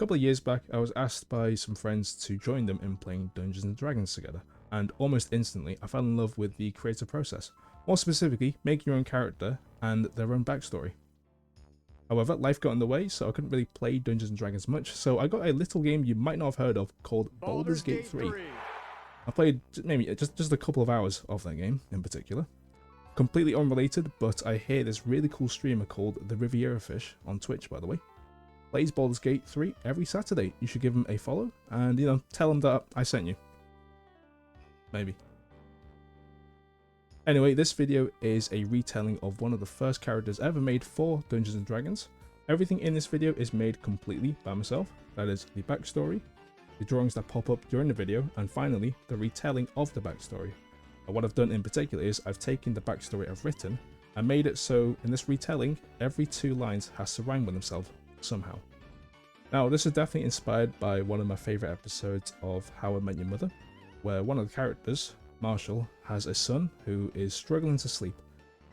couple of years back, I was asked by some friends to join them in playing Dungeons and Dragons together, and almost instantly I fell in love with the creative process, more specifically making your own character and their own backstory. However, life got in the way, so I couldn't really play Dungeons and Dragons much, so I got a little game you might not have heard of called Baldur's Gate 3. I played maybe just a couple of hours of that game in particular. Completely unrelated, but I hear this really cool streamer called the Riviera Fish on Twitch, by the way. Plays Baldur's Gate 3 every Saturday. You should give him a follow and, you know, tell him that I sent you. Maybe. Anyway, this video is a retelling of one of the first characters ever made for Dungeons and Dragons. Everything in this video is made completely by myself. That is the backstory, the drawings that pop up during the video, and finally, the retelling of the backstory. And what I've done in particular is I've taken the backstory I've written and made it so in this retelling, every 2 lines has to rhyme with themselves somehow. Now, this is definitely inspired by one of my favourite episodes of How I Met Your Mother, where one of the characters, Marshall, has a son who is struggling to sleep.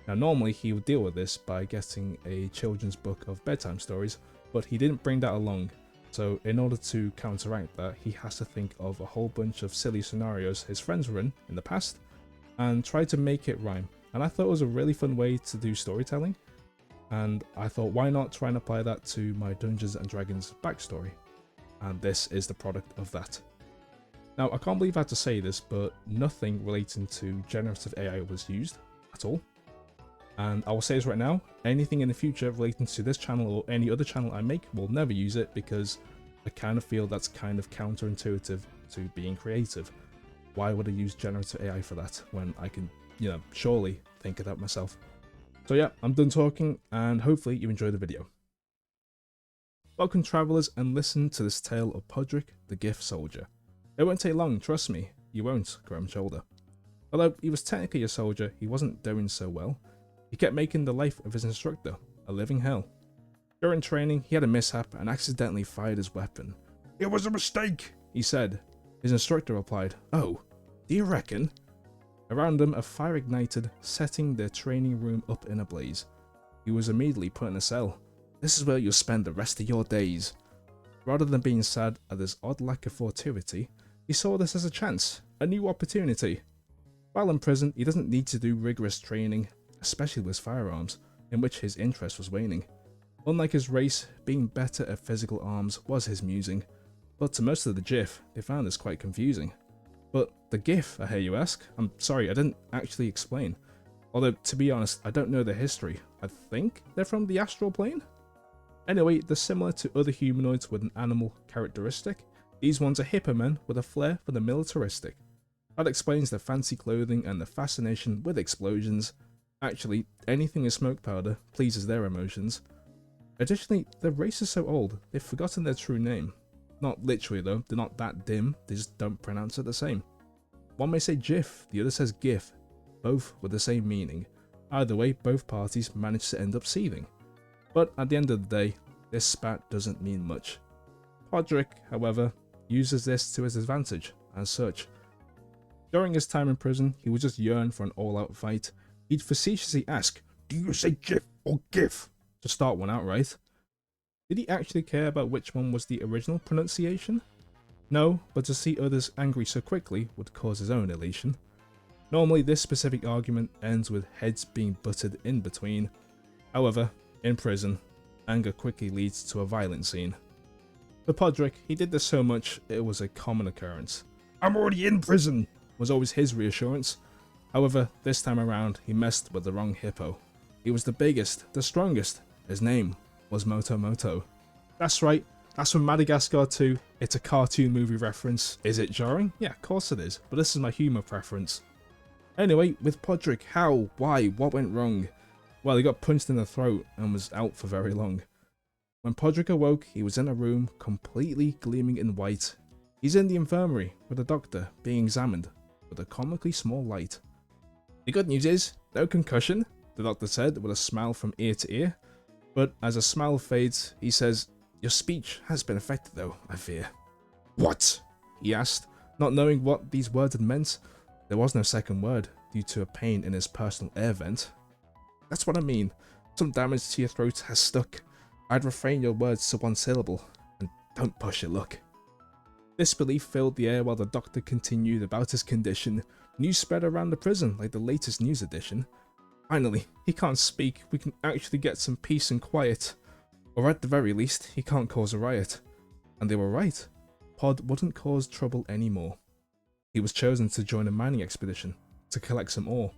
Now, normally he would deal with this by getting a children's book of bedtime stories, but he didn't bring that along. So in order to counteract that, he has to think of a whole bunch of silly scenarios his friends were in the past and try to make it rhyme. And I thought it was a really fun way to do storytelling. And I thought, why not try and apply that to my Dungeons and Dragons backstory? And this is the product of that. Now, I can't believe I had to say this, but nothing relating to generative AI was used at all. And I will say this right now, anything in the future relating to this channel or any other channel I make will never use it, because I kind of feel that's kind of counterintuitive to being creative. Why would I use generative AI for that when I can, you know, surely think of that myself? So yeah, I'm done talking, and hopefully you enjoy the video. Welcome travelers, and listen to this tale of Podrick, the Giff soldier. It won't take long, trust me, you won't, grim shoulder. Although he was technically a soldier, he wasn't doing so well. He kept making the life of his instructor a living hell. During training, he had a mishap and accidentally fired his weapon. "It was a mistake," he said. His instructor replied, "Oh, do you reckon?" Around him, a fire ignited, setting their training room up in a blaze. He was immediately put in a cell. "This is where you'll spend the rest of your days." Rather than being sad at this odd lack of fortuity, he saw this as a chance, a new opportunity. While in prison, he doesn't need to do rigorous training, especially with firearms, in which his interest was waning. Unlike his race, being better at physical arms was his musing, but to most of the Jiff, they found this quite confusing. But the Giff, I hear you ask? I'm sorry, I didn't actually explain. Although, to be honest, I don't know their history. I think they're from the astral plane? Anyway, they're similar to other humanoids with an animal characteristic. These ones are hippo men with a flair for the militaristic. That explains their fancy clothing and their fascination with explosions. Actually, anything with smoke powder pleases their emotions. Additionally, their race is so old, they've forgotten their true name. Not literally though, they're not that dim, they just don't pronounce it the same. One may say Jiff, the other says Giff, both with the same meaning. Either way, both parties manage to end up seething. But at the end of the day, this spat doesn't mean much. Podrick, however, uses this to his advantage, as such. During his time in prison, he would just yearn for an all-out fight. He'd facetiously ask, "Do you say Jiff or Giff?" to start one outright. Did he actually care about which one was the original pronunciation? No, but to see others angry so quickly would cause his own elation. Normally, this specific argument ends with heads being butted in between. However, in prison, anger quickly leads to a violent scene. For Podrick, he did this so much, it was a common occurrence. "I'm already in prison," was always his reassurance. However, this time around, he messed with the wrong hippo. He was the biggest, the strongest. His name was Moto. That's right, that's from Madagascar 2. It's a cartoon movie reference. Is it jarring? Yeah, of course it is, but this is my humour preference. Anyway, with Podrick, how, why, what went wrong? Well, he got punched in the throat and was out for very long. When Podrick awoke, he was in a room completely gleaming in white. He's in the infirmary with a doctor being examined with a comically small light. "The good news is, no concussion," the doctor said with a smile from ear to ear. But as a smile fades, he says, "Your speech has been affected though, I fear." "What?" he asked, not knowing what these words had meant. There was no second word, due to a pain in his personal air vent. "That's what I mean. Some damage to your throat has stuck. I'd refrain your words to one syllable, and don't push it, look. Disbelief filled the air while the doctor continued about his condition. News spread around the prison like the latest news edition. Finally, he can't speak, we can actually get some peace and quiet. Or at the very least, he can't cause a riot. And they were right. Pod wouldn't cause trouble anymore. He was chosen to join a mining expedition to collect some ore.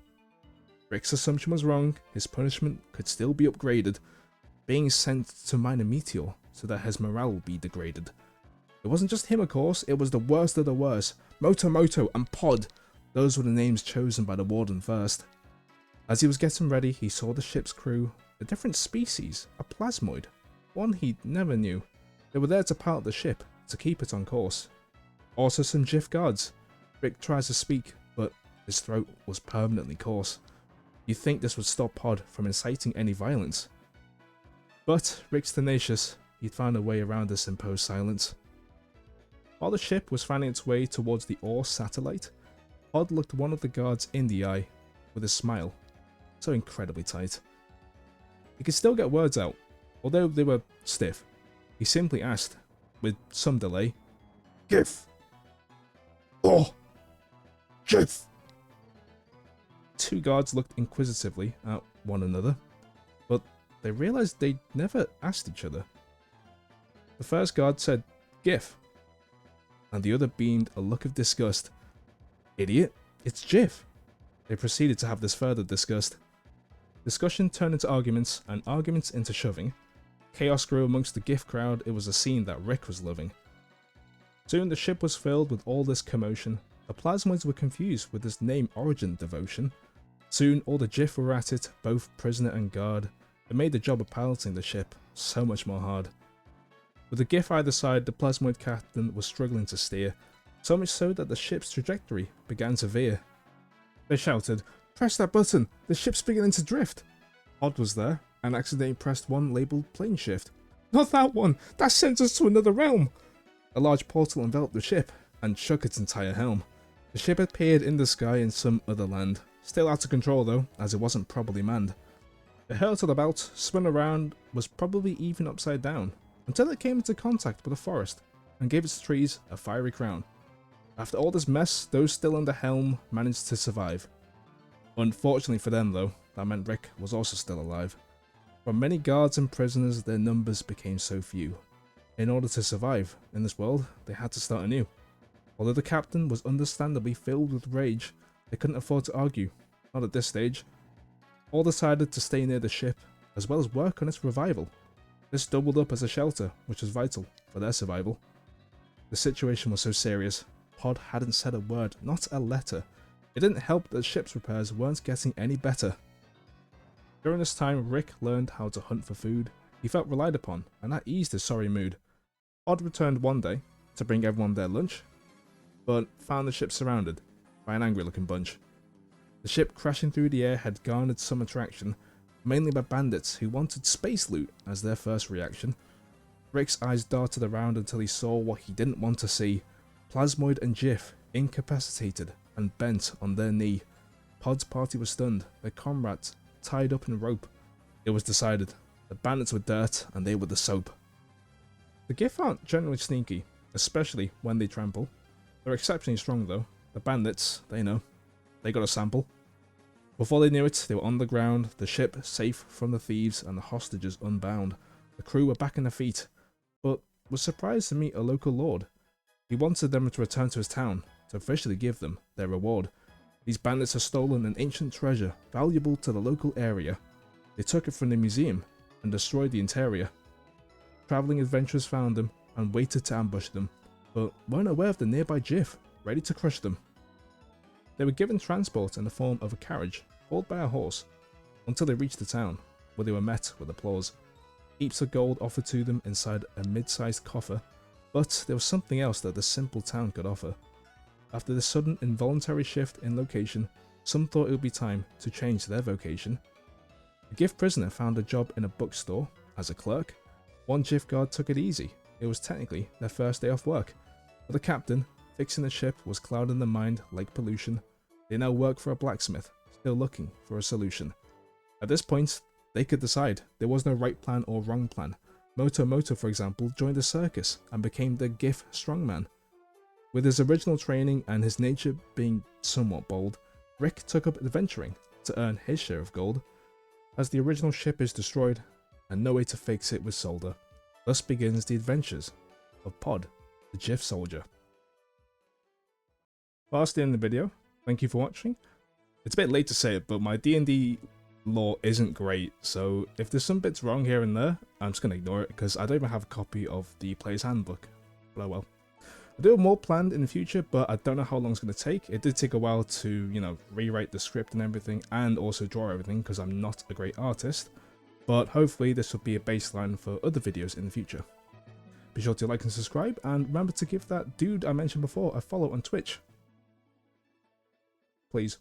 Rick's assumption was wrong, his punishment could still be upgraded, being sent to mine a meteor so that his morale would be degraded. It wasn't just him, of course, it was the worst of the worst. Moto and Pod, those were the names chosen by the warden first. As he was getting ready, he saw the ship's crew, a different species, a plasmoid, one he never knew. They were there to pilot the ship, to keep it on course. Also some Jiff guards. Rick tries to speak, but his throat was permanently coarse. You'd think this would stop Pod from inciting any violence. But Rick's tenacious, he'd found a way around this imposed silence. While the ship was finding its way towards the ore satellite, Pod looked one of the guards in the eye, with a smile, so incredibly tight. He could still get words out, although they were stiff. He simply asked, with some delay, "Giff! Oh! Jiff!" Two guards looked inquisitively at one another, but they realized they'd never asked each other. The first guard said, "Giff," and the other beamed a look of disgust. "Idiot, it's Jiff." They proceeded to have this further discussed. Discussion turned into arguments, and arguments into shoving. Chaos grew amongst the Giff crowd. It was a scene that Rick was loving. Soon the ship was filled with all this commotion. The plasmoids were confused with this name origin devotion. Soon all the Jiff were at it, both prisoner and guard. It made the job of piloting the ship so much more hard. With the Giff either side, the plasmoid captain was struggling to steer, so much so that the ship's trajectory began to veer. They shouted, "Press that button, the ship's beginning to drift." Pod was there, and accidentally pressed one labelled plane shift. "Not that one, that sends us to another realm." A large portal enveloped the ship, and shook its entire helm. The ship appeared in the sky in some other land, still out of control though, as it wasn't properly manned. It hurtled about, spun around, was probably even upside down, until it came into contact with a forest, and gave its trees a fiery crown. After all this mess, those still in the helm managed to survive. Unfortunately for them though, that meant Rick was also still alive. For many guards and prisoners, their numbers became so few. In order to survive in this world, they had to start anew. Although the captain was understandably filled with rage, they couldn't afford to argue, not at this stage. All decided to stay near the ship, as well as work on its revival. This doubled up as a shelter, which was vital for their survival. The situation was so serious, Pod hadn't said a word, not a letter. It didn't help that ship's repairs weren't getting any better. During this time, Rick learned how to hunt for food. He felt relied upon, and that eased his sorry mood. Pod returned one day to bring everyone their lunch, but found the ship surrounded by an angry-looking bunch. The ship crashing through the air had garnered some attraction, mainly by bandits who wanted space loot as their first reaction. Rick's eyes darted around until he saw what he didn't want to see. Plasmoid and Jiff, incapacitated and bent on their knee. Pod's party was stunned, their comrades tied up in rope. It was decided, the bandits were dirt and they were the soap. The Giff aren't generally sneaky, especially when they trample. They're exceptionally strong though. The bandits, they know. They got a sample. Before they knew it, they were on the ground, the ship safe from the thieves and the hostages unbound. The crew were back on their feet, but was surprised to meet a local lord. He wanted them to return to his town, to officially give them their reward. These bandits had stolen an ancient treasure valuable to the local area. They took it from the museum and destroyed the interior. Travelling adventurers found them and waited to ambush them, but weren't aware of the nearby Jiff, ready to crush them. They were given transport in the form of a carriage, pulled by a horse, until they reached the town, where they were met with applause. Heaps of gold offered to them inside a mid-sized coffer, but there was something else that the simple town could offer. After this sudden involuntary shift in location, some thought it would be time to change their vocation. A Giff prisoner found a job in a bookstore as a clerk. One Jiff guard took it easy. It was technically their first day off work. For the captain, fixing the ship was clouding their mind like pollution. They now work for a blacksmith, still looking for a solution. At this point, they could decide. There was no right plan or wrong plan. Moto, for example, joined the circus and became the Giff strongman. With his original training and his nature being somewhat bold, Rick took up adventuring to earn his share of gold, as the original ship is destroyed and no way to fix it was solder. Thus begins the adventures of Pod, the Jiff soldier. Well, that's the end of the video. Thank you for watching. It's a bit late to say it, but my D&D lore isn't great, so if there's some bits wrong here and there, I'm just going to ignore it because I don't even have a copy of the player's handbook. But oh well. I do have more planned in the future, but I don't know how long it's going to take. It did take a while to, you know, rewrite the script and everything, and also draw everything because I'm not a great artist. But hopefully this will be a baseline for other videos in the future. Be sure to like and subscribe, and remember to give that dude I mentioned before a follow on Twitch. Please.